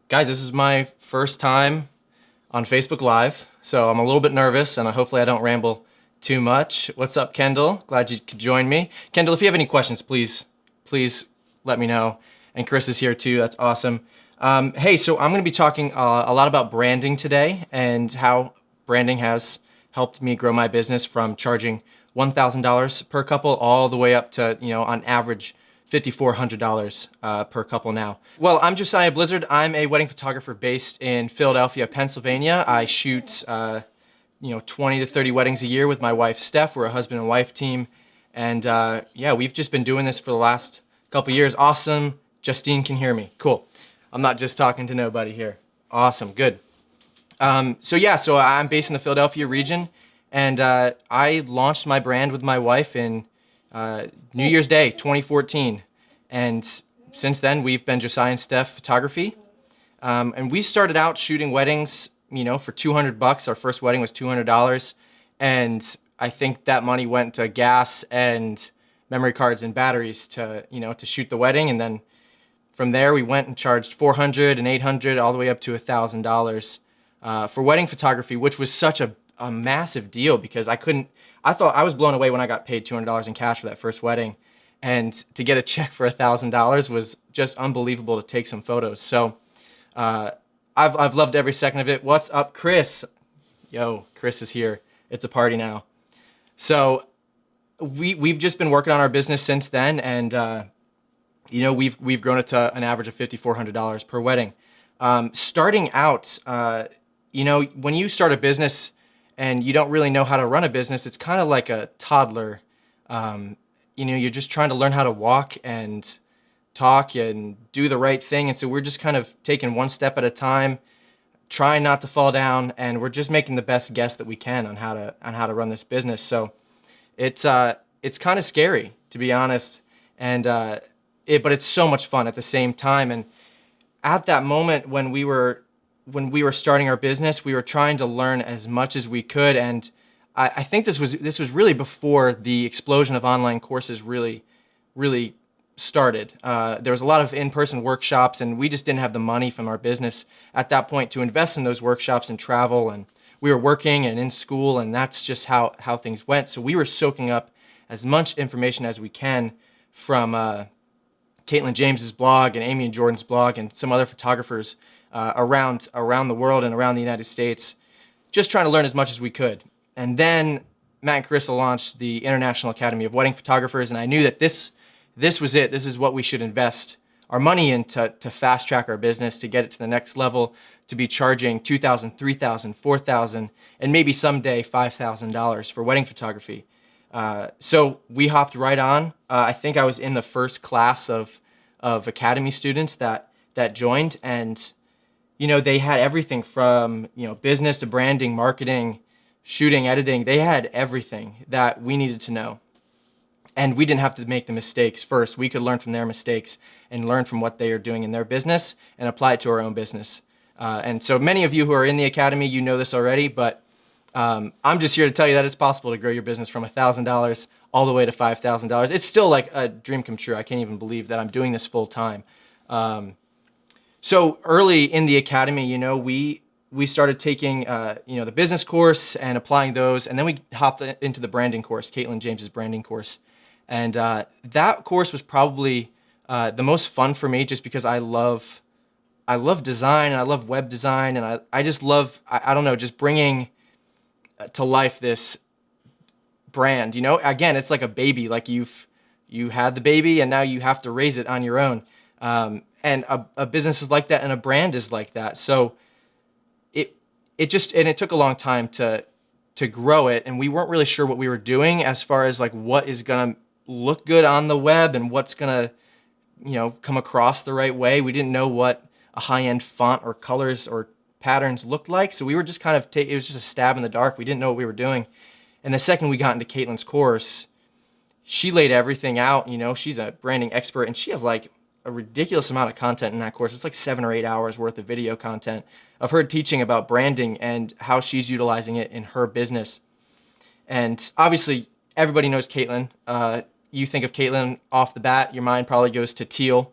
Guys, this is my first time on Facebook Live, so I'm a little bit nervous, and hopefully I don't ramble too much. What's up, Kendall? Glad you could join me. Kendall, if you have any questions, please let me know. And Chris is here too. That's awesome. Hey, so I'm going to be talking a lot about branding today and how branding has helped me grow my business from charging $1,000 per couple all the way up to, on average, $5,400 per couple now. Well, I'm Josiah Blizzard. I'm a wedding photographer based in Philadelphia, Pennsylvania. I shoot 20 to 30 weddings a year with my wife, Steph. We're a husband and wife team. And yeah, we've just been doing this for the last couple years. Awesome. Justine can hear me. Cool. I'm not just talking to nobody here. Awesome. Good. So I'm based in the Philadelphia region, and I launched my brand with my wife in New Year's Day, 2014. And since then, we've been Josiah and Steph Photography. And we started out shooting weddings, for $200. Our first wedding was $200. And I think that money went to gas and memory cards and batteries to shoot the wedding. And then from there, we went and charged $400 and $800 all the way up to $1,000 for wedding photography, which was such a massive deal because I thought I was blown away when I got paid $200 in cash for that first wedding. And to get a check for $1,000 was just unbelievable to take some photos. So I've loved every second of it. What's up, Chris? Yo, Chris is here. It's a party now. So we've just been working on our business since then, and we've grown it to an average of $5,400 per wedding. Starting out, when you start a business and you don't really know how to run a business, it's kind of like a toddler. You're just trying to learn how to walk and talk and do the right thing. And so we're just kind of taking one step at a time, trying not to fall down, and we're just making the best guess that we can on how to run this business. So it's kind of scary, to be honest, and but it's so much fun at the same time. And at that moment when we were starting our business, we were trying to learn as much as we could, and I think this was really before the explosion of online courses really started. There was a lot of in-person workshops, and we just didn't have the money from our business at that point to invest in those workshops and travel, and we were working and in school, and that's just how things went. So we were soaking up as much information as we can from Caitlin James's blog and Amy and Jordan's blog and some other photographers around the world and around the United States, just trying to learn as much as we could. And then Matt and Carissa launched the International Academy of Wedding Photographers, and I knew that this was it. This is what we should invest our money in to fast track our business, to get it to the next level, to be charging $2,000, $3,000, $4,000, and maybe someday $5,000 for wedding photography. So we hopped right on. I think I was in the first class of Academy students that joined, and they had everything from business to branding, marketing, shooting, editing. They had everything that we needed to know. And we didn't have to make the mistakes first. We could learn from their mistakes and learn from what they are doing in their business and apply it to our own business. And so many of you who are in the academy, you know this already, but I'm just here to tell you that it's possible to grow your business from $1,000 all the way to $5,000. It's still like a dream come true. I can't even believe that I'm doing this full time. So early in the academy, we started taking, the business course and applying those, and then we hopped into the branding course, Caitlin James's branding course. And that course was probably the most fun for me, just because I love design, and I love web design, and I just love, I don't know, just bringing to life this brand. Again, it's like a baby. Like you had the baby, and now you have to raise it on your own. And a business is like that, and a brand is like that. So it took a long time to grow it, and we weren't really sure what we were doing as far as like what is gonna look good on the web and what's gonna come across the right way. We didn't know what a high-end font or colors or patterns looked like, so we were just kind of it was just a stab in the dark. We didn't know what we were doing. And the second we got into Caitlin's course, she laid everything out. She's a branding expert, and she has like a ridiculous amount of content in that course. It's like 7 or 8 hours worth of video content of her teaching about branding and how she's utilizing it in her business. And obviously, everybody knows Caitlin. You think of Caitlin off the bat, your mind probably goes to teal.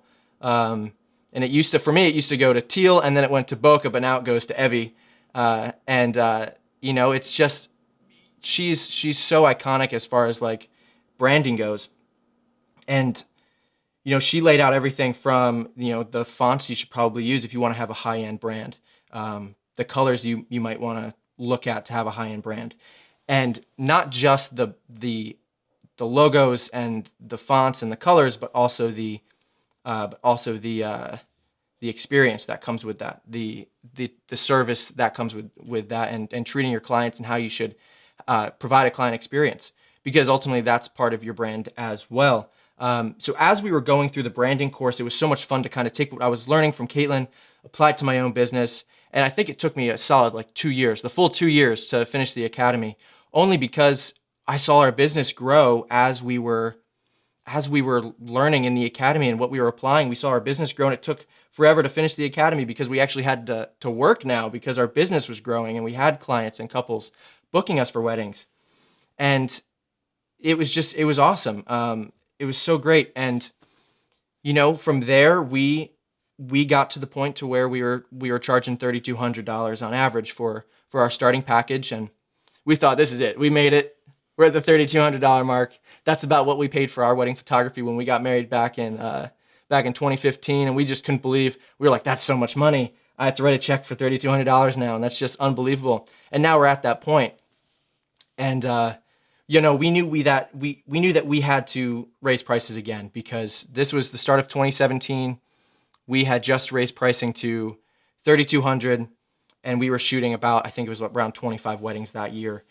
And for me, it used to go to Teal, and then it went to Boca, but now it goes to Evie. It's just, she's so iconic as far as like branding goes. And, she laid out everything from, the fonts you should probably use if you want to have a high-end brand, the colors you might want to look at to have a high-end brand, and not just the logos and the fonts and the colors, but also the experience that comes with that, the service that comes with that, and treating your clients and how you should provide a client experience, because ultimately that's part of your brand as well. So as we were going through the branding course, it was so much fun to kind of take what I was learning from Caitlin, apply it to my own business. And I think it took me a solid like 2 years, the full 2 years to finish the academy, only because I saw our business grow as we were learning in the academy and what we were applying. We saw our business grow, and it took forever to finish the academy because we actually had to work now because our business was growing and we had clients and couples booking us for weddings. And it was awesome. It was so great. And, from there, we got to the point to where we were charging $3,200 on average for our starting package. And we thought, this is it. We made it. We're at the $3,200 mark. That's about what we paid for our wedding photography when we got married back in 2015. And we just couldn't believe, we were like, that's so much money. I have to write a check for $3,200 now. And that's just unbelievable. And now we're at that point. And, we knew that we had to raise prices again, because this was the start of 2017. We had just raised pricing to $3,200, and we were shooting about, I think it was around 25 weddings that year.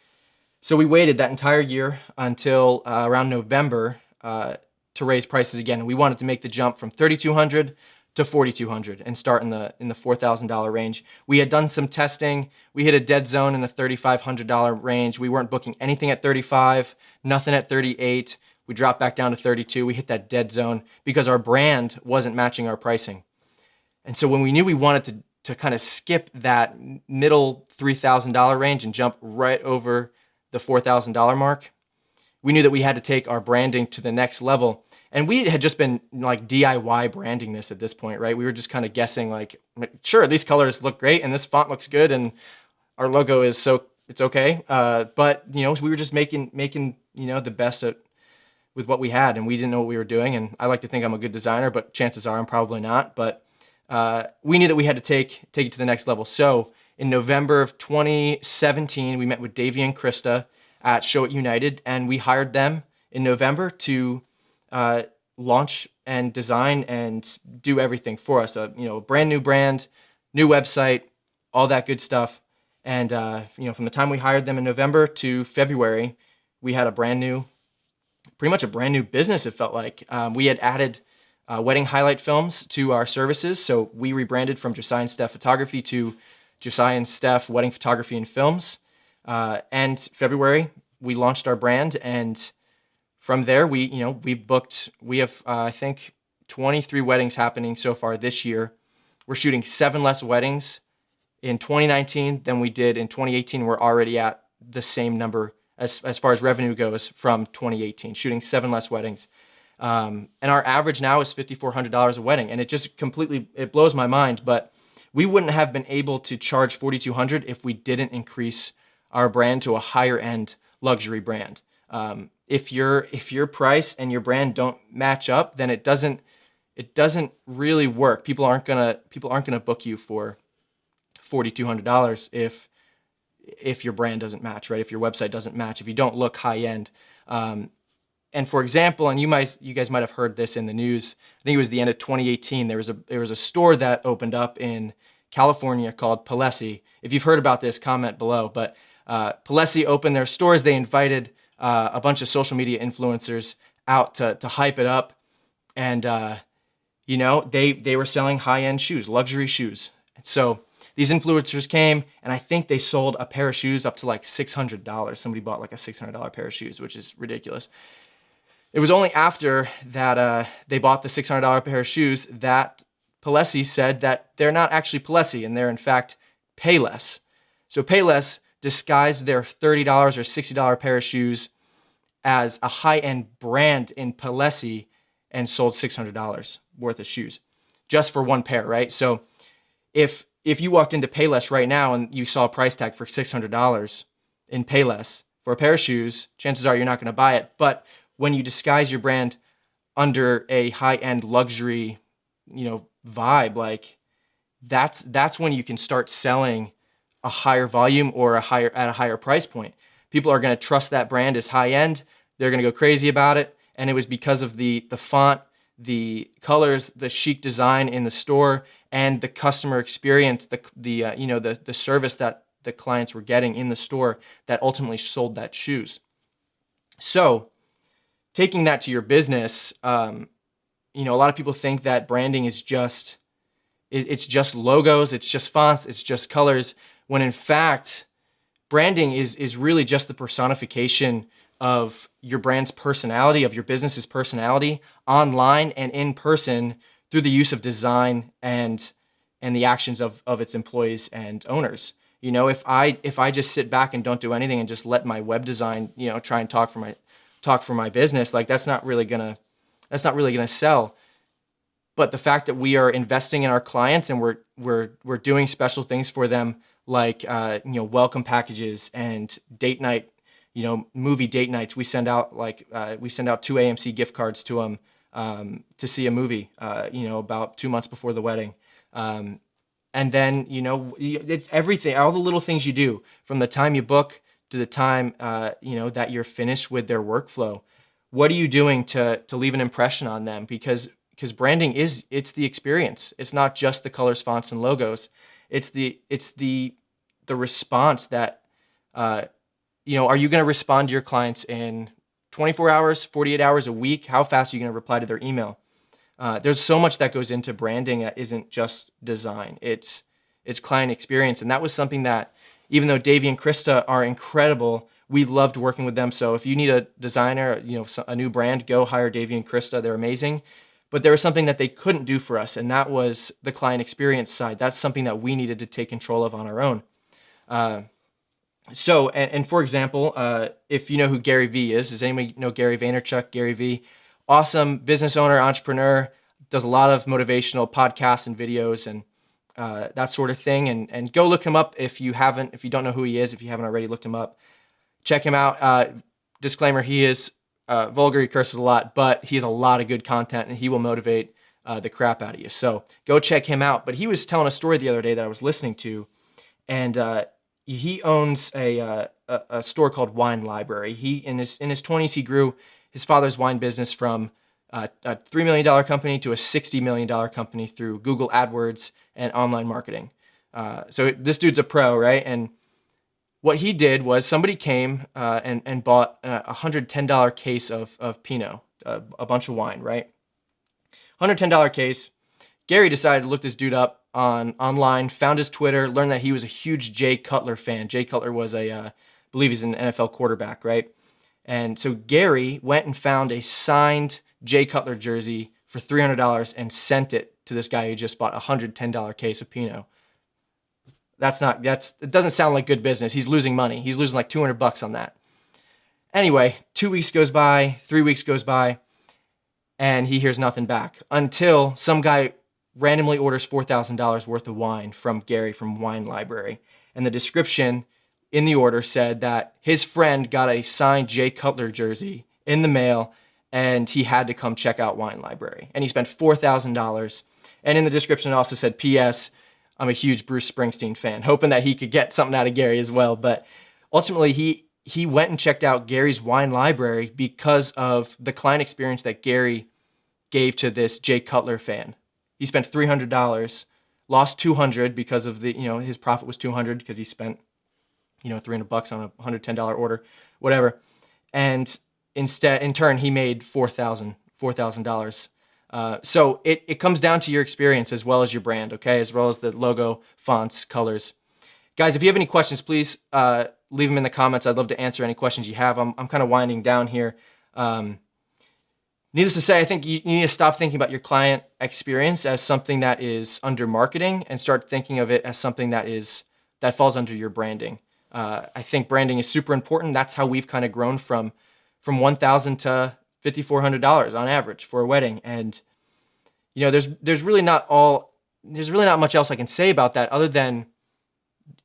So we waited that entire year until around November to raise prices again. And we wanted to make the jump from $3,200 to $4,200 and start in the $4,000 range. We had done some testing. We hit a dead zone in the $3,500 range. We weren't booking anything at $35, nothing at $38. We dropped back down to $32. We hit that dead zone because our brand wasn't matching our pricing. And so when we knew we wanted to kind of skip that middle $3,000 range and jump right over the $4,000 mark, we knew that we had to take our branding to the next level. And we had just been like DIY branding this at this point, right? We were just kind of guessing like, sure, these colors look great and this font looks good and our logo is it's okay. But we were just making the best with what we had, and we didn't know what we were doing. And I like to think I'm a good designer, but chances are I'm probably not. But we knew that we had to take it to the next level. So in November of 2017, we met with Davey and Krista at Show It United, and we hired them in November to launch and design and do everything for us. A brand new brand, new website, all that good stuff. And from the time we hired them in November to February, we had pretty much a brand new business. It felt like we had added wedding highlight films to our services. So we rebranded from Josiah and Steph Photography to Josiah and Steph Wedding Photography and Films. And February, we launched our brand, and from there, we have, I think, 23 weddings happening so far this year. We're shooting 7 less weddings in 2019 than we did in 2018. We're already at the same number as far as revenue goes from 2018, shooting 7 less weddings. And our average now is $5,400 a wedding. And it blows my mind, but we wouldn't have been able to charge $4,200 if we didn't increase our brand to a higher end luxury brand. If your price and your brand don't match up, then it doesn't really work. People aren't gonna book you for $4,200 if your brand doesn't match, right? If your website doesn't match, if you don't look high end. And for example, and you guys might have heard this in the news, I think it was the end of 2018, there was a store that opened up in California called Palesi. If you've heard about this, comment below. But Palesi opened their stores. They invited a bunch of social media influencers out to hype it up. And, they were selling high-end shoes, luxury shoes. So these influencers came, and I think they sold a pair of shoes up to like $600. Somebody bought like a $600 pair of shoes, which is ridiculous. It was only after that they bought the $600 pair of shoes that Palesi said that they're not actually Palesi, and they're in fact Payless. So Payless disguised their $30 or $60 pair of shoes as a high-end brand in Palesi and sold $600 worth of shoes. just for one pair, right? So if you walked into Payless right now and you saw a price tag for $600 in Payless for a pair of shoes, chances are you're not going to buy it. But when you disguise your brand under a high-end luxury, vibe, like that's when you can start selling a higher volume or at a higher price point. People are going to trust that brand as high-end. They're going to go crazy about it. And it was because of the font, the colors, the chic design in the store, and the customer experience, the service that the clients were getting in the store that ultimately sold that shoes. So taking that to your business, a lot of people think that branding is just logos, it's just fonts, it's just colors, when in fact, branding is really just the personification of your brand's personality, of your business's personality, online and in person, through the use of design and the actions of its employees and owners. If I just sit back and don't do anything and just let my web design, try and talk for my business, like that's not really gonna sell. But the fact that we are investing in our clients and we're doing special things for them, like welcome packages and date night, movie date nights. We send out 2 AMC gift cards to them to see a movie, about 2 months before the wedding. And then, it's everything, all the little things you do from the time you book to the time, that you're finished with their workflow. What are you doing to leave an impression on them? Because branding it's the experience. It's not just the colors, fonts, and logos. It's the response that, are you going to respond to your clients in 24 hours, 48 hours, a week? How fast are you going to reply to their email? There's so much that goes into branding that isn't just design. It's client experience. And that was something that, even though Davey and Krista are incredible, we loved working with them. So if you need a designer, a new brand, go hire Davey and Krista. They're amazing. But there was something that they couldn't do for us, and that was the client experience side. That's something that we needed to take control of on our own. So for example, if you know who Gary Vee is, does anybody know Gary Vaynerchuk? Gary Vee, awesome business owner, entrepreneur, does a lot of motivational podcasts and videos and that sort of thing. And go look him up if you don't know who he is, if you haven't already looked him up. Check him out. Disclaimer, he is vulgar, he curses a lot, but he has a lot of good content and he will motivate the crap out of you. So go check him out. But he was telling a story the other day that I was listening to, and he owns a store called Wine Library. He in his 20s, he grew his father's wine business from a $3 million company to a $60 million company through Google AdWords and online marketing. So this dude's a pro, right? And what he did was somebody came and bought a $110 case of Pinot, a bunch of wine, right? $110 case. Gary decided to look this dude up online, found his Twitter, learned that he was a huge Jay Cutler fan. Jay Cutler was I believe he's an NFL quarterback, right? And so Gary went and found a signed Jay Cutler jersey for $300 and sent it to this guy who just bought a $110 case of Pinot. It doesn't sound like good business. He's losing money. He's losing like $200 on that. Anyway, 2 weeks goes by, 3 weeks goes by, and he hears nothing back until some guy randomly orders $4,000 worth of wine from Gary from Wine Library. And the description in the order said that his friend got a signed Jay Cutler jersey in the mail and he had to come check out Wine Library. And he spent $4,000. And in the description it also said, P.S., I'm a huge Bruce Springsteen fan, hoping that he could get something out of Gary as well. But ultimately, he went and checked out Gary's Wine Library because of the client experience that Gary gave to this Jay Cutler fan. He spent $300, lost $200 because of his profit was $200 because he spent $300 on a $110 order, whatever. And in turn, he made $4,000. So it comes down to your experience as well as your brand, okay? As well as the logo, fonts, colors. Guys, if you have any questions, please leave them in the comments. I'd love to answer any questions you have. I'm kind of winding down here. Needless to say, I think you need to stop thinking about your client experience as something that is under marketing and start thinking of it as something that falls under your branding. I think branding is super important. That's how we've kind of grown from $1,000 to $5,400 on average for a wedding. And there's really not much else I can say about that other than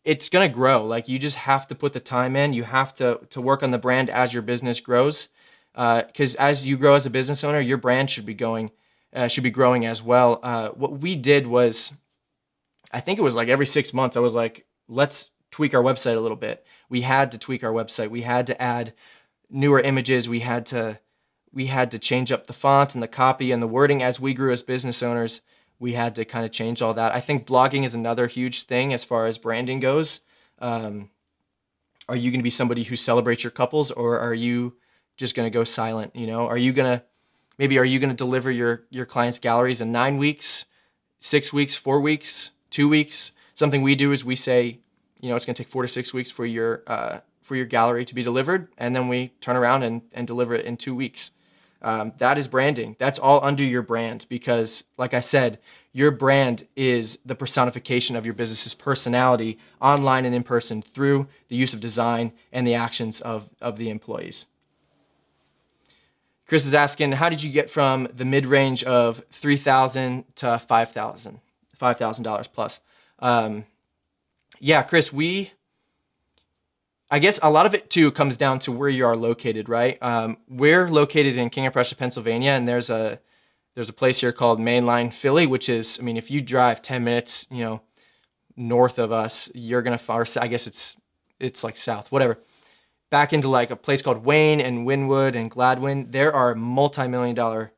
it's going to grow. Like, you just have to put the time in. You have to work on the brand as your business grows. Because as you grow as a business owner, your brand should be growing as well. What we did was, I think it was like every 6 months, I was like, let's tweak our website a little bit. We had to tweak our website. We had to add newer images. We had to change up the fonts and the copy and the wording as we grew as business owners. We had to kind of change all that. I think blogging is another huge thing as far as branding goes. Are you going to be somebody who celebrates your couples, or are you just going to go silent? Are you going to deliver your clients' galleries in 9 weeks, 6 weeks, 4 weeks, 2 weeks? Something we do is we say, it's going to take 4 to 6 weeks for your gallery to be delivered, and then we turn around and deliver it in 2 weeks. That is branding. That's all under your brand, because, like I said, your brand is the personification of your business's personality online and in person through the use of design and the actions of the employees. Chris is asking, how did you get from the mid-range of $3,000 to $5,000 plus? Yeah, Chris, I guess a lot of it too comes down to where you are located, right? We're located in King of Prussia, Pennsylvania, and there's a place here called Mainline Philly, which is, if you drive 10 minutes, north of us, you're gonna find, I guess it's like south, whatever. Back into like a place called Wayne and Wynwood and Gladwin, there are multi-million-dollar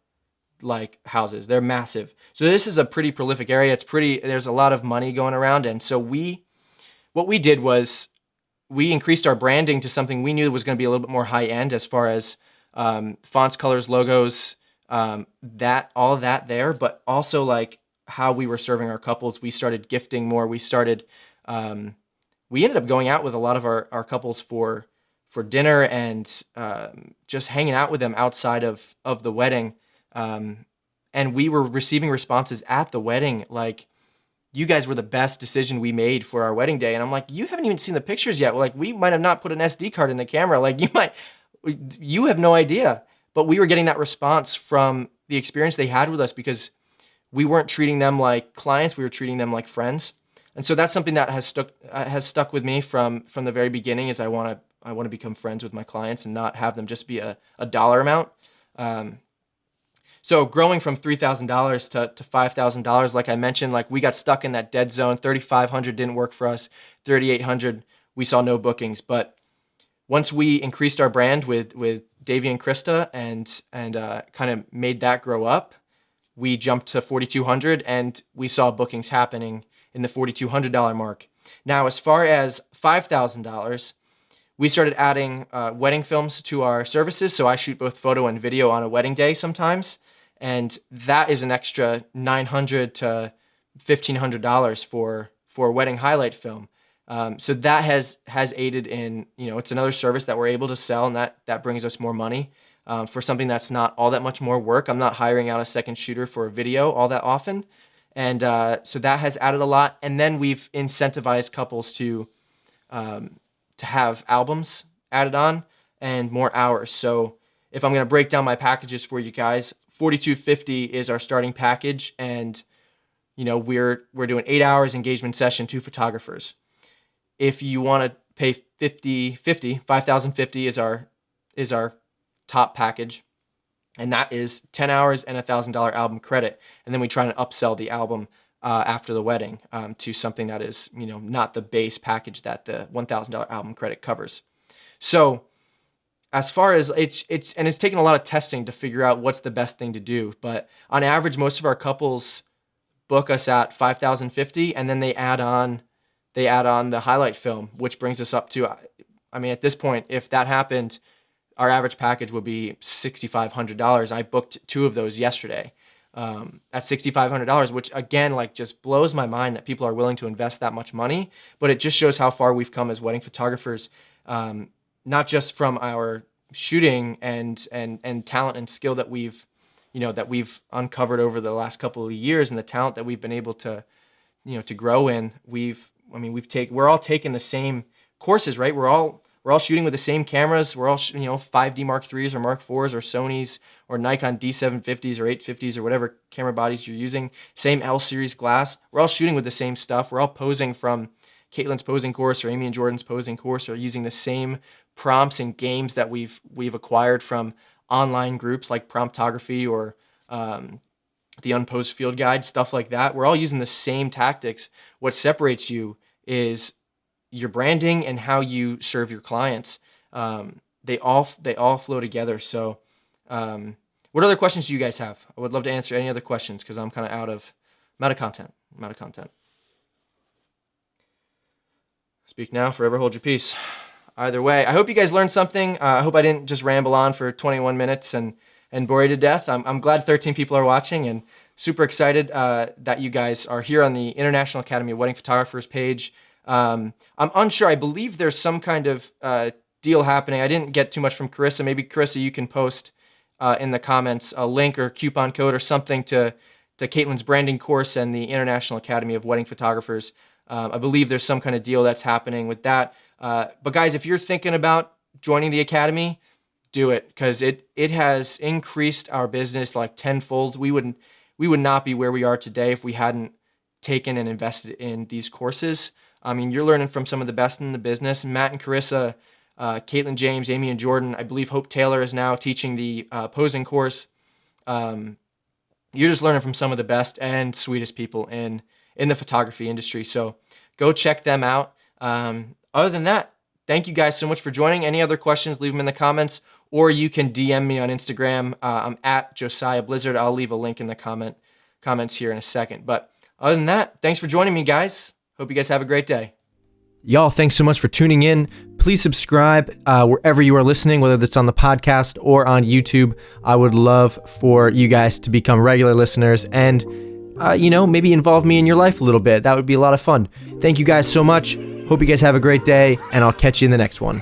like houses. They're massive. So this is a pretty prolific area. There's a lot of money going around, and so what we did was, we increased our branding to something we knew was going to be a little bit more high end as far as fonts, colors, logos, all of that there, but also like how we were serving our couples. We started gifting more. We ended up going out with a lot of our couples for dinner and just hanging out with them outside of the wedding. And we were receiving responses at the wedding like, you guys were the best decision we made for our wedding day. And I'm like, you haven't even seen the pictures yet. Like, we might have not put an SD card in the camera. Like, you have no idea. But we were getting that response from the experience they had with us, because we weren't treating them like clients. We were treating them like friends. And so that's something that has stuck with me from the very beginning, is I want to become friends with my clients and not have them just be a dollar amount. So growing from $3,000 to $5,000, like I mentioned, like we got stuck in that dead zone. 3,500 didn't work for us. 3,800, we saw no bookings. But once we increased our brand with Davey and Krista and kind of made that grow up, we jumped to 4,200, and we saw bookings happening in the $4,200 mark. Now, as far as $5,000, we started adding wedding films to our services. So I shoot both photo and video on a wedding day sometimes. And that is an extra $900 to $1,500 for a wedding highlight film. So that has aided in, it's another service that we're able to sell, and that brings us more money for something that's not all that much more work. I'm not hiring out a second shooter for a video all that often. And so that has added a lot. And then we've incentivized couples to have albums added on and more hours. So if I'm going to break down my packages for you guys, $4,250 is our starting package, and we're doing 8 hours engagement session, 2 photographers. If you want to pay $5,050 is our top package, and that is 10 hours and $1,000 album credit. And then we try to upsell the album after the wedding to something that is not the base package that the $1,000 album credit covers. So as far as it's taken a lot of testing to figure out what's the best thing to do. But on average, most of our couples book us at $5,050, and then they add on the highlight film, which brings us up to, at this point, if that happened, our average package would be $6,500. I booked 2 of those yesterday at $6,500, which again, like, just blows my mind that people are willing to invest that much money. But it just shows how far we've come as wedding photographers. Not just from our shooting and talent and skill that we've uncovered over the last couple of years, and the talent that we've been able to to grow in. We're all taking the same courses, right? We're all We're all shooting with the same cameras. We're all 5D Mark IIIs or Mark IVs or Sony's or Nikon D750s or 850s or whatever camera bodies you're using. Same L series glass. We're all shooting with the same stuff. We're all posing from Caitlin's posing course or Amy and Jordan's posing course, or using the same prompts and games that we've acquired from online groups like Promptography or the Unposed Field Guide, stuff like that. We're all using the same tactics. What separates you is your branding and how you serve your clients. They all flow together. So what other questions do you guys have? I would love to answer any other questions because I'm kind of out of content. I'm out of content. Speak now, forever hold your peace. Either way, I hope you guys learned something. I hope I didn't just ramble on for 21 minutes and bore you to death. I'm glad 13 people are watching, and super excited that you guys are here on the International Academy of Wedding Photographers page. I'm unsure. I believe there's some kind of deal happening. I didn't get too much from Carissa. Maybe Carissa, you can post in the comments a link or coupon code or something to Caitlin's branding course and the International Academy of Wedding Photographers. I believe there's some kind of deal that's happening with that. But guys, if you're thinking about joining the Academy, do it, because it has increased our business like tenfold. We would not be where we are today if we hadn't taken and invested in these courses. I mean, you're learning from some of the best in the business. Matt and Carissa, Caitlin James, Amy and Jordan. I believe Hope Taylor is now teaching the posing course. You're just learning from some of the best and sweetest people in the photography industry. So go check them out. Other than that, thank you guys so much for joining. Any other questions, leave them in the comments, or you can DM me on Instagram. I'm at Josiah Blizzard. I'll leave a link in the comments here in a second. But other than that, thanks for joining me, guys. Hope you guys have a great day. Y'all, thanks so much for tuning in. Please subscribe wherever you are listening, whether that's on the podcast or on YouTube. I would love for you guys to become regular listeners and maybe involve me in your life a little bit. That would be a lot of fun. Thank you guys so much. Hope you guys have a great day, and I'll catch you in the next one.